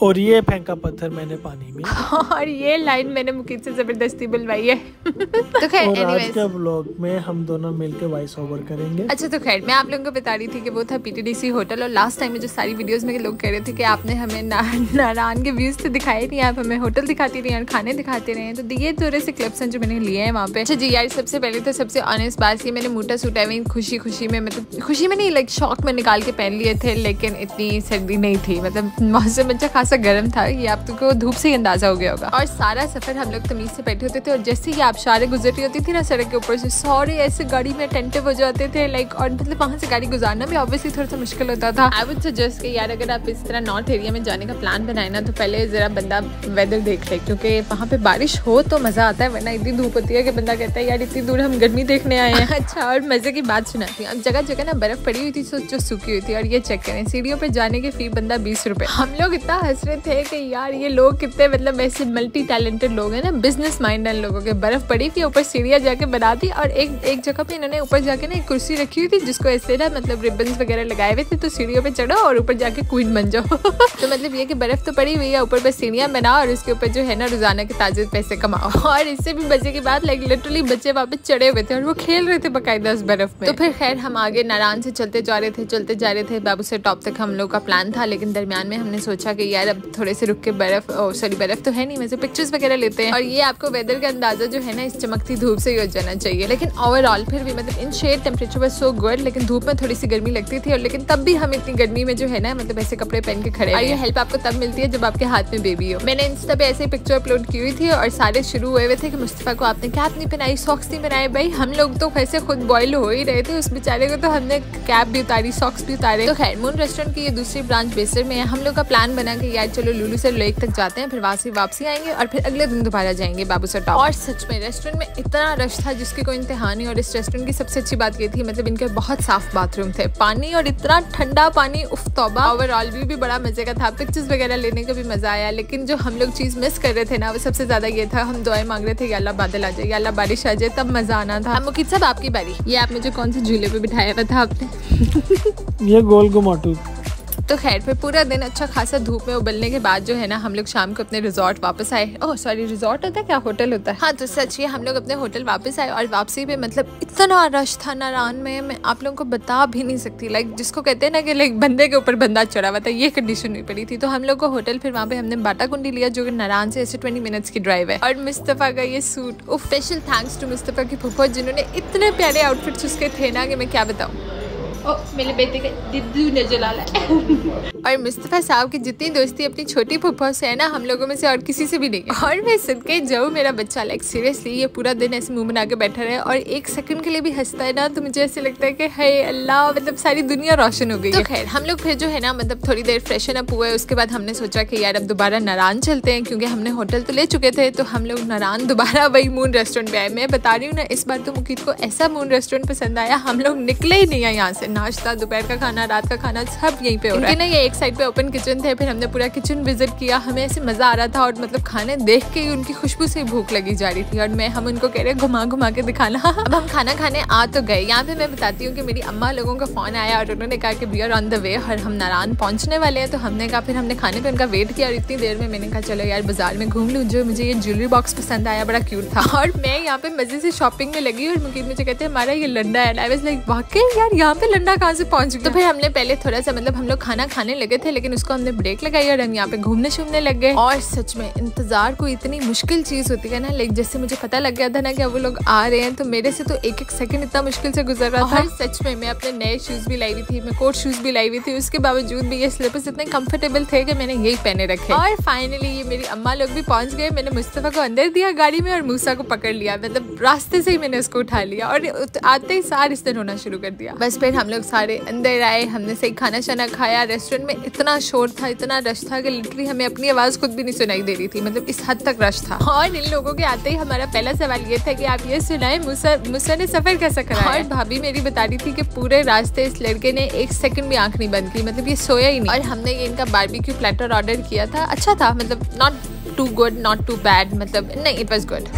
और ये फेंका पत्थर मैंने पानी में और ये लाइन मैंने मुकीत से जबरदस्ती बुलवाई है। तो खैर और आज के व्लॉग में हम दोनों मिलकर वॉइस ओवर करेंगे। अच्छा तो खैर मैं आप लोगों को बता रही थी कि वो था पीटीडीसी होटल। और लास्ट टाइम में जो सारी वीडियोस में लोग कह रहे थे कि आपने हमें नारायण के व्यूज तो दिखाए नहीं, आप हमें होटल दिखाती रही और खाने दिखाते रहे। तो ये थोड़े से क्लिप्स हैं जो मैंने लिए हैं वहाँ पे। अच्छा जी यार, सबसे पहले तो सबसे ऑनेस्ट बात की, मैंने मोटा सूटा में खुशी में, मतलब खुशी में नहीं, लाइक शौक में निकाल के पहन लिए थे, लेकिन इतनी सर्दी नहीं थी, मतलब मौसम अच्छा खासा गर्म था, ये आप तो धूप से ही अंदाजा हो गया होगा। और सारा सफर हम लोग तमीज से बैठे होते थे, और जैसे ही आप शारे गुजर रही होती थी ना सड़क के ऊपर से, सारे ऐसे गाड़ी में अटेंटिव हो जाते थे लाइक, और मतलब वहाँ से गाड़ी गुजारना भी ऑब्वियसली थोड़ा सा मुश्किल होता था। आई वुड सजेस्ट कि यार अगर आप इस तरह नॉर्थ एरिया में जाने का प्लान बनाए ना, तो पहले जरा बंदा वेदर देख ले, क्योंकि वहाँ पे बारिश हो तो मजा आता है, वरना इतनी धूप होती है कि बंदा कहता है यार इतनी दूर हम गर्मी देखने आए हैं। अच्छा, और मजे की बात सुनाती हूँ, अब जगह जगह ना बर्फ पड़ी हुई थी जो सूखी हुई थी, और ये चेक करें सीढ़ियों पे जाने की फी बंदा 20 रुपए। हम लोग इतना हंस रहे थे कि यार ये लोग कितने मतलब ऐसे मल्टी टैलेंटेड लोग हैं ना, बिजनेस माइंड है लोगों के। बर्फ पड़ी थी, ऊपर सीढ़ियाँ जाके बना दी, और एक जगह पे इन्होंने ऊपर जाके ना एक कुर्सी रखी हुई थी जिसको ऐसे ना मतलब रिबन्स वगैरह लगाए हुए थे, तो सीढ़ियों पे चढ़ो और ऊपर जाके क्वीन बन जाओ। तो मतलब ये कि बर्फ तो पड़ी हुई है, ऊपर बस सीढ़ियाँ बनाओ और उसके ऊपर जो है ना रोजाना के ताजे पैसे कमाओ। और इससे भी मजे की बात, लाइक लिटरली बच्चे वहाँ पे चढ़े हुए थे और वो खेल रहे थे बाकायदा उस बर्फ में। तो फिर खैर हम आगे नारायण से चलते जा रहे थे बाबू से टॉप तक हम लोग का प्लान था, लेकिन दरमियान में हमने सोचा कि यार अब थोड़े से रुक के बर्फ तो है नहीं, वैसे पिक्चर्स वगैरह लेते हैं, और ये आपको वेदर का अंदाजा जो है ना इस चमकती धूप से ही हो जाना चाहिए। लेकिन ओवरऑल फिर भी मतलब in shade temperature was so good, लेकिन धूप में थोड़ी सी गर्मी लगती थी, और लेकिन तब भी हम इतनी गर्मी में जो है ना मतलब ऐसे कपड़े पहन के खड़े। और ये हेल्प आपको तब मिलती है जब आपके हाथ में बेबी हो। मैंने इंस्टा पे ऐसे पिक्चर अपलोड की हुई थी, और सारे शुरू हुए थे कि मुस्तफा को आपने कैप नहीं पहनाई, सॉक्स नहीं पहनाए। भाई हम लोग तो वैसे खुद बॉयल हो ही रहे थे, उस बेचारे को तो हमने कैप भी उतारी, सॉक्स भी उतारे। तो खैर मून रेस्टोरेंट की ये दूसरी ब्रांच बेसर में है। हम लोग का प्लान बना कि यार चलो लुलू से लेक तक जाते हैं, फिर वहाँ से वापसी आएंगे, और फिर अगले दिन दोबारा जाएंगे बाबू सर टॉप। और सच में रेस्टोरेंट में इतना रश था जिसकी कोई इंतहा नहीं। और इस रेस्टोरेंट की सबसे अच्छी बात ये थी, मतलब इनके बहुत साफ बाथरूम थे, पानी और इतना ठंडा पानी, उफ तौबा। ओवरऑल भी बड़ा मजे का था, पिक्चर्स वगैरह लेने का भी मजा आया। लेकिन जो हम लोग चीज मिस कर रहे थे ना, वो सबसे ज्यादा ये था, हम दुआएं मांग रहे थे या अल्लाह बादल आ जाए, या अल्लाह बारिश आ जाए, तब मजा आना था। मुकीत साहब आपकी बारी, ये आप मुझे कौन से झूले पे बिठाया हुआ था आपने? ये गोल घुमाटू। तो खैर फिर पूरा दिन अच्छा खासा धूप में उबलने के बाद जो है ना हम लोग शाम को अपने रिजॉर्ट वापस आए। ओह सॉरी, रिजॉर्ट होता है क्या, होटल होता है। हाँ तो सच ये हम लोग अपने होटल वापस आए, और वापसी पे मतलब इतना रश था नारायण में, मैं आप लोगों को बता भी नहीं सकती। लाइक जिसको कहते हैं ना कि लाइक बंदे के ऊपर बंदा चढ़ा हुआ था, ये कंडीशन हुई पड़ी थी। तो हम लोग को होटल फिर वहाँ पे हमने बाटा कुंडी लिया, जो कि नारायण से ऐसे 20 मिनट्स की ड्राइव है। और मुस्तफ़ा का ये suit, special thanks to Mustafa की फूफा, जिन्होंने इतने प्यारे आउटफिट्स उसके थे ना कि मैं क्या बताऊँ। मेरे बेटे का दिद्दू नजर आ रहा है। और मुस्तफ़ा साहब की जितनी दोस्ती अपनी छोटी फूफा से है ना, हम लोगों में से और किसी से भी नहीं है। और मैं सदके जाऊँ मेरा बच्चा, लाइक सीरियसली ये पूरा दिन ऐसे मुंह बना के बैठा रहे और एक सेकंड के लिए भी हंसता है ना, तो मुझे ऐसे लगता है कि हाय अल्लाह, मतलब सारी दुनिया रोशन हो गई। तो खैर हम लोग फिर जो है ना मतलब थोड़ी देर फ्रेशन अप हुए, उसके बाद हमने सोचा कि यार अब दोबारा नारायण चलते हैं, क्योंकि हमने होटल तो ले चुके थे। तो हम लोग नारायण दोबारा वही मून रेस्टोरेंट पे आए। मैं बता रही हूँ ना, इस बार तो मुकीत को ऐसा मून रेस्टोरेंट पसंद आया, हम लोग निकले ही नहीं है यहाँ से। नाश्ता, दोपहर का खाना, रात का खाना सब यहीं पे हो रहा है ना। ये एक साइड पे ओपन किचन थे, फिर हमने पूरा किचन विजिट किया, हमें ऐसे मजा आ रहा था, और मतलब खाने देख के ही उनकी खुशबू से भूख लगी जा रही थी। और हम उनको कह रहे घुमा घुमा के दिखाना। अब हम खाना खाने आ तो गए। यहाँ पे मैं बताती हूँ कि मेरी अम्मा लोगों का फोन आया और उन्होंने कहा कि we are on the way, और हम नारायण पहुंचने वाले हैं। तो हमने कहा, फिर हमने खाने पे उनका वेट किया, और इतनी देर में मैंने कहा चलो यार बाजार में घूम लूँ। जो मुझे ये ज्वेलरी बॉक्स पसंद आया, बड़ा क्यूट था, और मैं यहाँ पे मजे से शॉपिंग में लगी। और मुकीत मुझे कहते हैं हमारा ये लंडा है। आई वाज लाइक वाकई यार यहाँ पे लंडा कहाँ से पहुंच गया। तो फिर हमने पहले थोड़ा सा मतलब हम लोग खाना खाने लगे थे, लेकिन उसको हमने ब्रेक लगाई और हम यहाँ पे घूमने शूमने लग गए। और सच में इंतजार को इतनी मुश्किल चीज होती है ना, लाइक जैसे मुझे पता लग गया था ना कि अब वो लोग आ रहे हैं, तो मेरे से तो एक एक सेकंड इतना मुश्किल से गुजर रहा था। सच में मैं अपने नए शूज भी लाई हुई थी, मैं कोट शूज भी लाई हुई थी, उसके बावजूद भी ये स्लीपर्स इतने कंफर्टेबल थे कि मैंने यही पहने रखे। और फाइनली ये मेरी अम्मा लोग भी पहुंच गए। मैंने मुस्तफा को अंदर दिया गाड़ी में, और मूसा को पकड़ लिया, मतलब रास्ते से ही मैंने उसको उठा लिया, और आते ही सार इसने रोना शुरू कर दिया। बस फिर हम लोग सारे अंदर आए, हमने सही खाना शाना खाया। रेस्टोरेंट में इतना शोर था, इतना रश था कि लिटरली हमें अपनी आवाज खुद भी नहीं सुनाई दे रही थी, मतलब इस हद तक रश था। और इन लोगों के आते ही हमारा पहला सवाल ये था कि आप ये सुनाए मूसा ने सफर कैसा करा। और भाभी मेरी बता रही थी कि पूरे रास्ते इस लड़के ने एक सेकंड भी आंख नहीं बंद की, मतलब ये सोया ही नहीं। और हमने ये इनका बारबेक्यू प्लेटर ऑर्डर किया था, अच्छा था, मतलब not too good not too bad, मतलब नहीं, इट वाज गुड।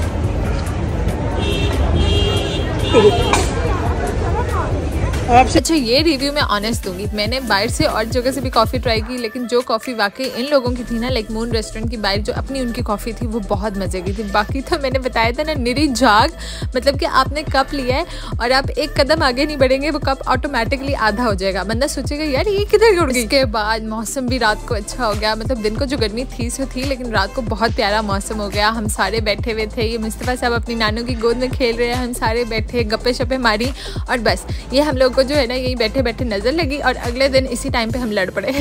अच्छा ये रिव्यू मैं ऑनेस्ट दूंगी, मैंने बाहर से और जगह से भी कॉफ़ी ट्राई की, लेकिन जो कॉफ़ी वाकई इन लोगों की थी ना, लाइक मून रेस्टोरेंट की बाहर जो अपनी उनकी कॉफ़ी थी वो बहुत मजे की थी। बाकी तो मैंने बताया था ना, निरी झाग, मतलब कि आपने कप लिया है और आप एक कदम आगे नहीं बढ़ेंगे, वो कप ऑटोमेटिकली आधा हो जाएगा। बंदा सोचेगा यार ये किधर उड़ गई। इसके बाद मौसम भी रात को अच्छा हो गया, मतलब दिन को जो गर्मी थी सो थी, लेकिन रात को बहुत प्यारा मौसम हो गया। हम सारे बैठे हुए थे, ये मुस्तफ़ा साहब अपनी नानू की गोद में खेल रहे हैं, हम सारे बैठे गप्पे शप्पे मारी और बस ये हम लोग को जो है ना यही बैठे बैठे नजर लगी और अगले दिन इसी टाइम पे हम लड़ पड़े।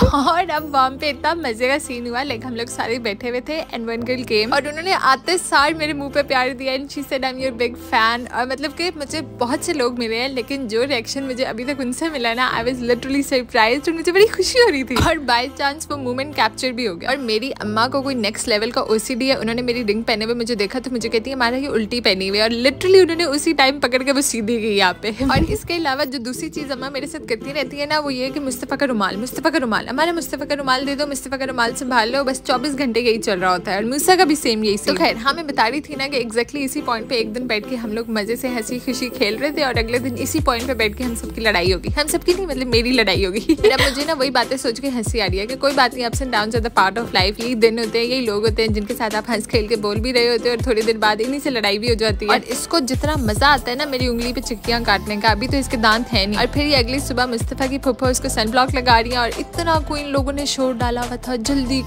और अब वहाँ पे इतना मजे का सीन हुआ, लाइक हम लोग सारे बैठे हुए थे एंड वन गर्ल केम और उन्होंने आते सार मेरे मुंह पे प्यार दिया and she said I am your big fan. और मतलब कि मुझे बहुत से लोग मिले हैं, लेकिन जो रिएक्शन मुझे अभी तक उनसे मिला ना, आई वाज लिटरली सरप्राइज्ड और मुझे बड़ी खुशी हो रही थी और बाय चांस वो मोमेंट कैप्चर भी हो गया। और मेरी अम्मा को कोई नेक्स्ट लेवल का ओसीडी है, उन्होंने मेरी रिंग पहने हुए मुझे देखा तो मुझे कहती है हमारा ये उल्टी पहनी हुई है, और लिटरली उन्होंने उसी टाइम पकड़ के वो सीधी गई यहाँ पे। और इसके अलावा जो दूसरी चीज अम्मा मेरे साथ करती रहती है ना, वो ये कि मुस्तफ़ा का रुमाल, मुस्तफ़ा का रुमाल, हमारा मुस्तफ़ा का रुमाल दे दो, मुस्तफ़ा का रुमाल संभाल लो, बस 24 घंटे यही चल रहा होता है। और मूसा का भी सेम यही। तो खैर हाँ, मैं बता रही थी ना कि एग्जैक्टली इसी पॉइंट पे एक दिन बैठ के हम लोग मजे से हंसी खुशी खेल रहे थे और अगले दिन इसी पॉइंट पे बैठ के हम सबकी लड़ाई होगी। हम सबकी नहीं, मतलब मेरी लड़ाई होगी। अब मुझे ना वही बातें सोच के हंसी आ रही है कि कोई बात नहीं, ups and downs are the part of life. यही दिन होते हैं, यही लोग होते हैं जिनके साथ आप हंस खेल के बोल भी रहे होते हैं और थोड़ी देर बाद इन्हीं से लड़ाई भी हो जाती है। और इसको जितना मजा आता है ना मेरी उंगली पे चिक्कियां काटने का, अभी तो इसके दांत है नहीं। और फिर ये अगली सुबह मुस्तफ़ा की फुफ्फा उसको सनब्लॉक लगा रही है और इतना कोई इन लोगों ने शोर डाला हुआ था, जल्दी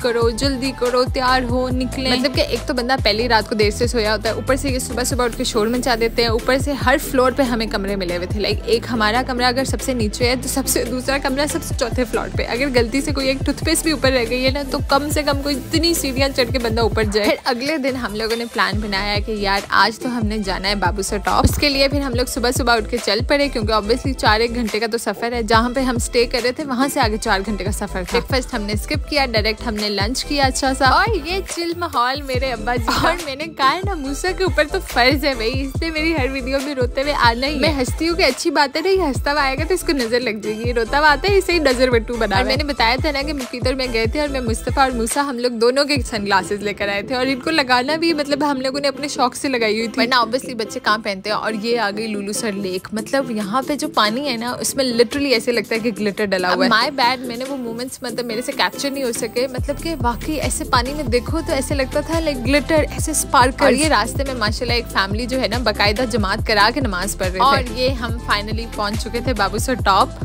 करो तैयार हो निकले। मतलब कि एक तो बंदा पहली रात को देर से सोया होता है, ऊपर से ये सुबह सुबह उठ के शोर मचा देते हैं। ऊपर से हर फ्लोर पे हमें कमरे मिले हुए थे, लाइक एक हमारा कमरा अगर सबसे नीचे है तो सबसे दूसरा कमरा सबसे चौथे फ्लोर पे। अगर गलती से कोई एक टूथपेस्ट भी ऊपर रह गई है ना, तो कम से कम कोई इतनी सीढ़ियां चढ़ के बंदा ऊपर जाए। फिर अगले दिन हम लोगों ने प्लान बनाया कि यार आज तो हमने जाना है बाबू सर टॉप। उसके लिए फिर हम लोग सुबह सुबह उठ के चल पड़े, क्योंकि ऑब्वियसली 4-1 घंटे का तो सफर है। जहाँ पे हम स्टे कर रहे थे वहाँ से आगे 4 घंटे का सफर था। ब्रेकफास्ट हमने स्किप किया, डायरेक्ट हमने लंच किया अच्छा सा, और ये चिल माहौल मेरे अब्बा जी। और मैंने कहा ना मूसा के ऊपर तो फर्ज है भाई, इसलिए मेरी हर वीडियो में रोते हुए आना ही। मैं हंसती हूँ कि अच्छी बात है ना, ये हंसता हुआ आएगा तो इसको नजर लग जाएगी, रोता हुआ आता है इसे ही नजर बट्टू बना। और मैंने बताया था ना कि मुकीदर में गए थे और मैं मुस्तफ़ा और मूसा हम लोग दोनों के सनग्लासेस लेकर आए थे और इनको लगाना भी मतलब हम लोगों ने अपने शौक से लगाई हुई थी, वरना ऑब्वियसली बच्चे कहाँ पहनते हैं। और ये आ गई लुलू सर लेक, मतलब यहाँ पे जो पानी है ना उसमें लिटरली ऐसे लगता है कि ग्लिटर डला हुआ है। माय बैड, मैंने वो मोमेंट्स मतलब मेरे से कैप्चर नहीं हो सके, मतलब कि वाकई ऐसे पानी में देखो तो ऐसे लगता था लाइक ग्लिटर, ऐसे स्पार्कल। और ये रास्ते में माशाल्लाह एक फैमिली जो है ना बाकायदा जमात करा के नमाज पढ़ रहे थे। और ये हम फाइनली पहुंच चुके थे बाबू सर टॉप।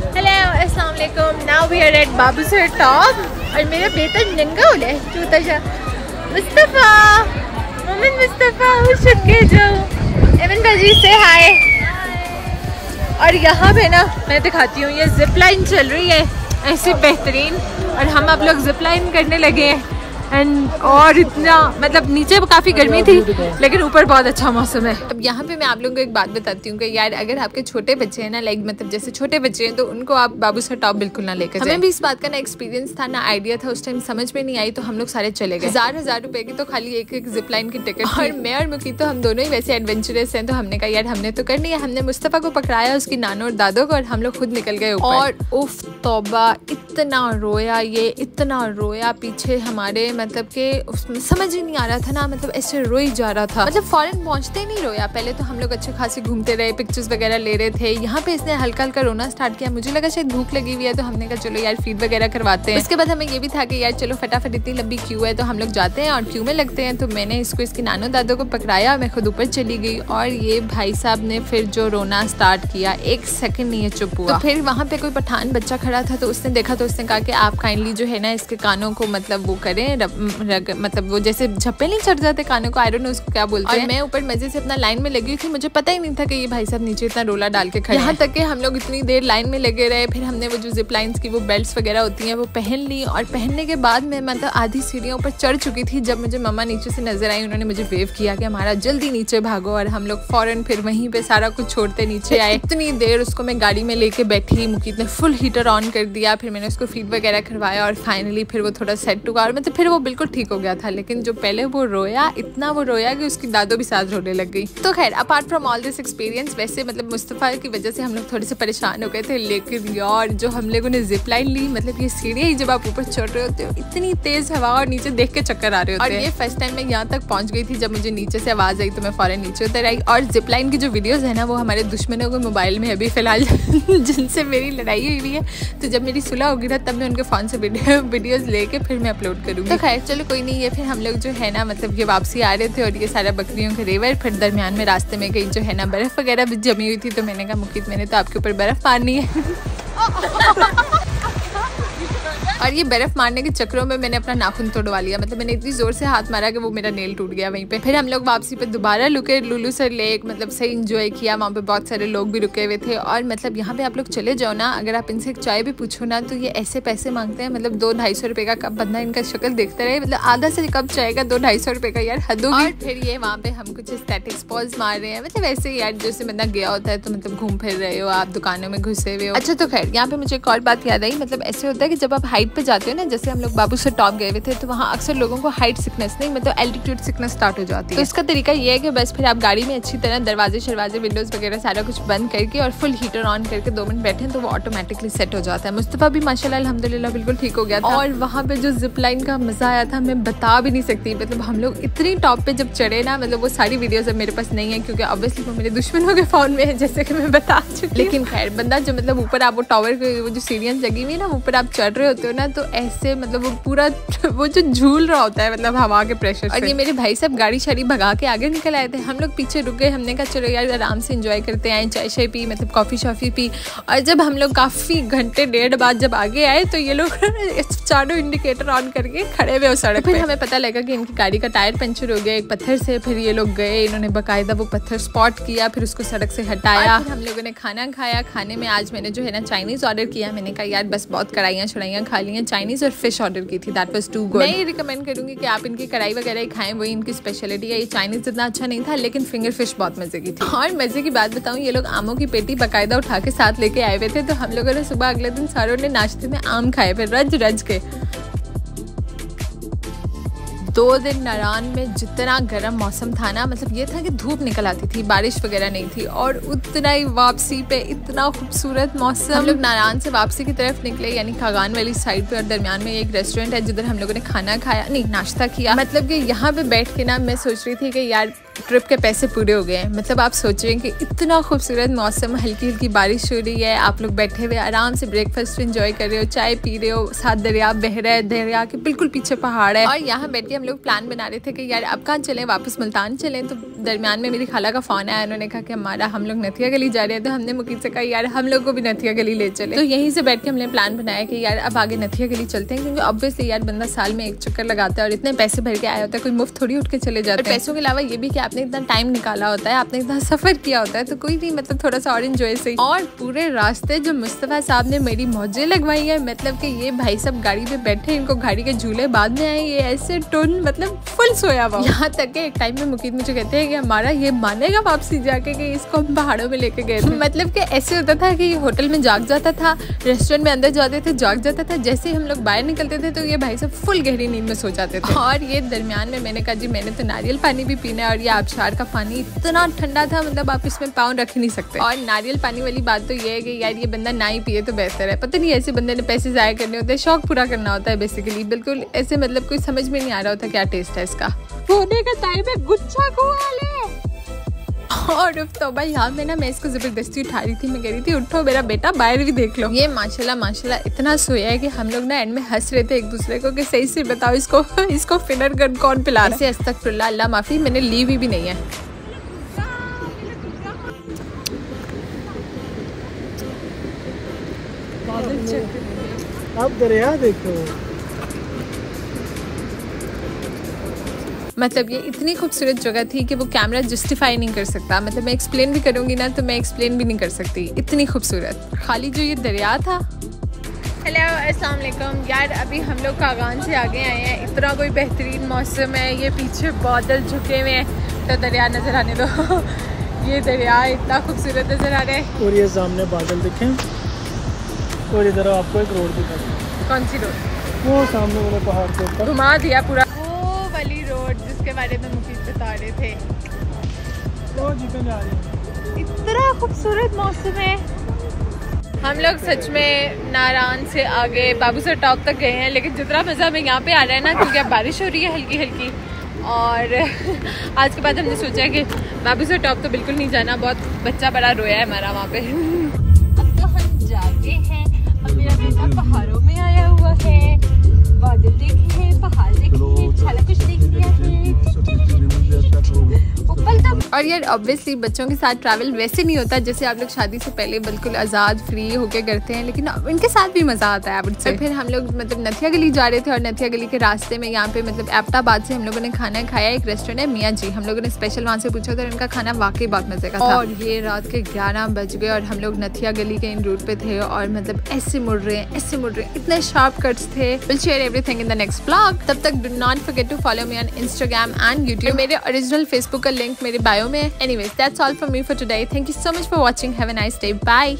हेलो अस्सलाम वालेकुम, now we are at Babusar top. और मेरा बेटा नंगा हो रहा है, छोटा सा मुस्तफ़ा, मोमिन मुस्तफ़ा उठ के जाओ, एमन बाजी से हाय। और यहाँ पे ना मैं दिखाती हूँ, ये जिप लाइन चल रही है ऐसे बेहतरीन, और हम आप लोग जिप लाइन करने लगे हैं। एंड और इतना मतलब नीचे काफ़ी गर्मी थी लेकिन ऊपर बहुत अच्छा मौसम है। अब यहाँ पे मैं आप लोगों को एक बात बताती हूँ कि यार अगर आपके छोटे बच्चे हैं ना, लाइक मतलब जैसे छोटे बच्चे हैं, तो उनको आप बाबू सर टॉप बिल्कुल ना लेकर जाएं। हमें भी इस बात का ना एक्सपीरियंस था ना आइडिया था, उस टाइम समझ में नहीं आई तो हम लोग सारे चले गए। 1000 रुपए की तो खाली एक जिप लाइन की टिकट। और मैं और मुकीतो हम दोनों ही वैसे एडवेंचरस हैं, तो हमने कहा यार हमने तो करनी है। हमने मुस्तफ़ा को पकड़ाया, उसकी नानो और दादो को, और हम लोग खुद निकल गए ऊपर। और उफ तौबा, इतना रोया ये, इतना रोया पीछे हमारे, मतलब के उसमें समझ ही नहीं आ रहा था ना, मतलब ऐसे रोई जा रहा था। मतलब फॉरेन पहुंचते ही नहीं रोया। पहले तो हम लोग अच्छे खासे घूमते रहे, पिक्चर्स वगैरह ले रहे थे। यहाँ पे इसने हल्का हल्का रोना स्टार्ट किया, मुझे लगा शायद भूख लगी हुई है, तो हमने कहा चलो यार फीड वगैरह करवाते हैं। उसके बाद हमें ये भी था कि यार चलो फटाफट, इतनी लंबी क्यू है तो हम लोग जाते हैं और क्यू में लगते हैं। तो मैंने इसको इसकी नानो दादो को पकड़ाया, मैं खुद ऊपर चली गई और ये भाई साहब ने फिर जो रोना स्टार्ट किया, 1 सेकंड नहीं है चुप हुआ। तो फिर वहाँ पे कोई पठान बच्चा खड़ा था, तो उसने देखा तो उसने कहा कि आप काइंडली जो है ना इसके कानों को मतलब वो करें, मतलब वो जैसे झप्पे नहीं चढ़ जाते कानों को, आई डोंट नो उसको क्या बोलते हैं। मैं ऊपर मजे से अपना लाइन में लगी हुई थी, मुझे पता ही नहीं था कि ये भाई साहब नीचे इतना रोला डाल के खड़े हैं। यहाँ तक कि हम लोग इतनी देर लाइन में लगे रहे। फिर हमने वो जो जिप लाइन्स की वो बेल्ट्स वगैरह होती हैं वो पहन ली, और पहनने के बाद मैं मतलब आधी सीढ़ियों पर चढ़ चुकी थी जब मुझे मम्मा नीचे से नजर आई। उन्होंने मुझे वेव किया कि हमारा जल्दी नीचे भागो, और हम लोग फौरन फिर वहीं पे सारा कुछ छोड़ते नीचे आए। इतनी देर उसको मैं गाड़ी में लेके बैठी, मुकीत ने फुल हीटर ऑन कर दिया, फिर मैंने उसको फीड वगैरह करवाया और फाइनली फिर वो थोड़ा सेट हुआ, और मतलब फिर वो वो बिल्कुल ठीक हो गया था, लेकिन जो पहले वो रोया, इतना वो रोया कि उसकी दादों भी साथ रोने लग गई। तो खैर apart from all this experience, वैसे मतलब मुस्तफ़ा की वजह से हम लोग थोड़े से परेशान हो गए थे, लेकिन यार जो हम लोगों ने जिप लाइन ली, मतलब ये सीढ़ियाँ जब आप ऊपर चढ़ रहे होते हो, इतनी तेज हवा और नीचे देख के चक्कर आ रहे होते हैं। और ये फर्स्ट टाइम मैं यहाँ तक पहुँच गई थी जब मुझे नीचे से आवाज़ आई तो मैं फौरन नीचे उतर आई। और जिप लाइन की जो वीडियोज़ है ना वो हमारे दुश्मनों के मोबाइल में अभी फिलहाल जिनसे मेरी लड़ाई हुई है, तो जब मेरी सुलह होगी ना तब मैं उनके फ़ोन से वीडियोज़ लेके फिर मैं अपलोड करूँगी। तो खैर चलो कोई नहीं। ये फिर हम लोग जो है ना मतलब ये वापसी आ रहे थे और ये सारा बकरियों के रेवर, फिर दरमियान में रास्ते में कहीं जो है ना बर्फ़ वगैरह भी जमी हुई थी, तो मैंने कहा मुकीत मैंने तो आपके ऊपर बर्फ़ मारनी है। और ये बर्फ मारने के चक्रों में मैंने अपना नाखून तोड़वा लिया, मतलब मैंने इतनी जोर से हाथ मारा कि वो मेरा नेल टूट गया वहीं पे। फिर हम लोग वापसी पे दोबारा रुके लुलू सर लेक, मतलब सही इंजॉय किया, वहाँ पे बहुत सारे लोग भी रुके हुए थे। और मतलब यहाँ पे आप लोग चले जाओ ना, अगर आप इनसे एक चाय भी पूछो ना तो ये ऐसे पैसे मांगते हैं, मतलब 200-250 रुपये का कप। बंदा इनका शक्ल देखता रहे, मतलब आधा से कप चाय का 200-250 रुपये का, यार हद होगी। और फिर ये वहाँ पे हम कुछ स्टैटिक्स पॉज मार रहे हैं, मतलब ऐसे यार जैसे बंदा गया होता है तो मतलब घूम फिर रहे हो आप, दुकानों में घुसे हुए हो। अच्छा तो खैर यहाँ पे मुझे एक और बात याद आई, मतलब ऐसे होता है कि जब आप हाइट पे जाते हो ना, जैसे हम लोग बाबू से टॉप गए हुए थे, तो वहाँ अक्सर लोगों को हाइट सिकनेस नहीं मतलब एल्टीट्यूड सिकनेस स्टार्ट हो जाती है। तो इसका तरीका ये है कि बस फिर आप गाड़ी में अच्छी तरह दरवाजे शरवाजे विंडोज वगैरह सारा कुछ बंद करके और फुल हीटर ऑन करके 2 मिनट बैठे तो वो ऑटोमेटिकली सेट हो जाता है। मुस्तफ़ा भी माशाल्लाह अल्हम्दुलिल्लाह बिल्कुल ठीक हो गया था। और वहाँ पे जो जिप लाइन का मजा आया था मैं बता भी नहीं सकती, मतलब हम लोग इतनी टॉप पे जब चढ़े ना, मतलब वो सारी वीडियोज अब मेरे पास नहीं है क्योंकि ऑब्वियसली वो मेरे दुश्मनों के फोन में है, जैसे कि मैं बता चुकी। लेकिन खैर बंदा जो मतलब ऊपर आप वो टावर के वो जो सीढ़ियाँ लगी हुई है ना, ऊपर आप चढ़ रहे होते हो ना, तो ऐसे मतलब वो पूरा वो जो झूल रहा होता है मतलब हवा के प्रेशर से। और ये मेरे भाई सब गाड़ी शाड़ी भगा के आगे निकल आए थे, हम लोग पीछे रुक गए। हमने कहा चलो यार आराम से एंजॉय करते आए, चाय शाय पी, मतलब कॉफ़ी शॉफ़ी पी। और जब हम लोग काफ़ी घंटे 1.5 बाद जब आगे आए तो ये लोग चारों इंडिकेटर ऑन करके खड़े हुए उस सड़क पे। फिर हमें पता लगा कि इनकी गाड़ी का टायर पंचर हो गया एक पत्थर से। फिर ये लोग गए, इन्होंने बाकायदा वो पत्थर स्पॉट किया, फिर उसको सड़क से हटाया। फिर हम लोगों ने खाना खाया। खाने में आज मैंने जो है ना चाइनीज़ ऑर्डर किया। मैंने कहा यार बस बहुत कढ़ाइयाँ छड़ाइयाँ खा ली हैं, चाइनीज़ और फिश ऑर्डर की थी, दैट वाज टू गुड। मैं ये रिकमेंड करूँगी कि आप इनकी कढ़ाई वगैरह ही खाएं, वही इनकी स्पेशलिटी है। ये चाइनीज़ इतना अच्छा नहीं था लेकिन फिंगर फिश बहुत मजे की थी। और मजे की बात बताऊँ, ये लोग आमों की पेटी बाकायदा उठा के साथ लेके आए हुए थे, तो हम लोगों ने सुबह अगले दिन सारों ने नाश्ते में आम खाए, फिर रज रज के। 2 दिन नारायण में जितना गर्म मौसम था ना, मतलब ये था कि धूप निकल आती थी, बारिश वगैरह नहीं थी, और उतना ही वापसी पे इतना खूबसूरत मौसम। हम लोग नारायण से वापसी की तरफ निकले, यानी खागान वाली साइड पे, और दरमियान में एक रेस्टोरेंट है जिधर हम लोगों ने खाना खाया, नहीं नाश्ता किया। मतलब कि यहाँ पे बैठ के ना मैं सोच रही थी कि यार ट्रिप के पैसे पूरे हो गए हैं। मतलब आप सोच रहे हैं कि इतना खूबसूरत मौसम, हल्की हल्की बारिश हो रही है, आप लोग बैठे हुए आराम से ब्रेकफास्ट एंजॉय कर रहे हो, चाय पी रहे हो, साथ दरिया बह रहा है, दरिया के बिल्कुल पीछे पहाड़ है। और यहाँ बैठ के हम लोग प्लान बना रहे थे कि यार अब कहाँ चलें, वापस मुल्तान चलें। तो दरमियान में मेरी खाला का फ़ोन आया, उन्होंने कहा कि हमारा हम लोग नथिया गली जा रहे हैं। तो हमने मुकीद से कहा यार हम लोग को भी नथिया गली ले चले। तो यहीं से बैठ के हमने प्लान बनाया कि यार अब आगे नथिया गली चलते हैं, क्योंकि ऑब्वियसली यार बंदा साल में एक चक्कर लगाता है और इतने पैसे भर के आया होता है, कोई मुफ्त थोड़ी उठ के चले जाते हैं। पैसों के अलावा ये भी कि आपने इतना टाइम निकाला होता है, आपने इतना सफर किया होता है, तो कोई नहीं मतलब थोड़ा सा और एंजॉय से। और पूरे रास्ते जो मुस्तफ़ा साहब ने मेरी मौजें लगवाई है, मतलब कि ये भाई सब गाड़ी में बैठे, इनको गाड़ी के झूले बाद में आए, ये ऐसे टुन मतलब फुल सोया हुआ। यहाँ तक के एक टाइम में मुकीद मुझे कहते हैं कि हमारा ये मानेगा वापसी जाके कि इसको हम पहाड़ों में लेके गए थे। मतलब कि ऐसे होता था कि ये होटल में जाग जाता था, रेस्टोरेंट में अंदर जाते थे जाग जाता था, जैसे ही हम लोग बाहर निकलते थे तो ये भाई सब फुल गहरी नींद में सो जाते थे। और ये दरमियान में मैंने कहा जी मैंने तो नारियल पानी भी पीना है, और ये आबशार का पानी इतना ठंडा था, मतलब आप इसमें पाँव रख ही नहीं सकते। और नारियल पानी वाली बात तो ये है कि यार ये बंदा ना ही पिए तो बेहतर है। पता नहीं ऐसे बंदे ने पैसे ज़ाया करने होते हैं, शौक पूरा करना होता है बेसिकली, बिल्कुल ऐसे मतलब कोई समझ में नहीं आ रहा होता क्या टेस्ट है इसका। होने का टाइम है, गुच्छा को ले। और तो भाई यहाँ में ना मैं इसको जबरदस्ती उठा रही थी, मैं कह रही थी उठो मेरा बेटा बाहर भी देख लो। ये माशाल्लाह इतना सोया है कि हम लोग ना एंड में हंस रहे थे एक दूसरे को कि सही से बताओ इसको फिनर गन कौन पिला रहा है। अस्तगफिरुल्लाह, अल्लाह माफी, मैंने ली हुई भी नहीं है। आप दरिया देखो, मतलब ये इतनी खूबसूरत जगह थी कि वो कैमरा जस्टिफाई नहीं कर सकता। मतलब मैं एक्सप्लेन भी करूँगी ना तो मैं एक्सप्लेन भी नहीं कर सकती, इतनी खूबसूरत। खाली जो ये दरिया था। हेलो अस्सलाम वालेकुम यार, अभी हम लोग खागान से आगे आए हैं, इतना कोई बेहतरीन मौसम है, ये पीछे बादल झुके हुए हैं तो दरिया नज़र आने दो। ये दरिया इतना खूबसूरत नज़र आ रहा है, और ये सामने बादल दिखें, और इधर आपको एक रोड दिखा। कौन सी रोड? वो सामने वाले पहाड़ के ऊपर घुमा दिया पूरा, वो वाली रोड जिसके बारे में मुफीद बता रहे थे। वो जितने जा रहे हैं। इतना खूबसूरत मौसम है। हम लोग सच में नारायण से आगे बाबूसर टॉप तक गए हैं, लेकिन जितना मज़ा हमें यहाँ पे आ रहा है ना, क्योंकि अब बारिश हो रही है हल्की हल्की, और आज के बाद हमने सोचा कि बाबूसर टॉप तो बिल्कुल नहीं जाना, बहुत बच्चा बड़ा रोया है हमारा वहाँ पे। अब तो हम जाते हैं, अब मेरा बेटा पहाड़ों में आया हुआ है, बादल देखे हैं, पहाड़ देखे हैं, सारा कुछ देख लिया है। और यार ऑब्वियसली बच्चों के साथ ट्रैवल वैसे नहीं होता जैसे आप लोग शादी से पहले बिल्कुल आज़ाद फ्री होके करते हैं, लेकिन इनके साथ भी मज़ा आता है। तो फिर हम लोग मतलब नथिया गली जा रहे थे, और नथिया गली के रास्ते में यहाँ पे मतलब एबटाबाद से हम लोगों ने खाना खाया, एक रेस्टोरेंट है मियाँ जी, हम लोगों ने स्पेशल वहाँ से पूछा था, और इनका खाना वाकई बहुत मज़े का था। और ये रात के 11 बज गए और हम लोग नथिया गली के इन रूट पे थे, और मतलब ऐसे मुड़ रहे हैं, ऐसे मुड़ रहे हैं, इतने शार्प कट्स थे। Will share everything in the next vlog. तब तक do not forget to follow me on Instagram and YouTube. मेरे ओरिजिनल फेसबुक का लिंक मेरे बायो में। Anyways, that's all from me for today. Thank you so much for watching. Have a nice day. Bye.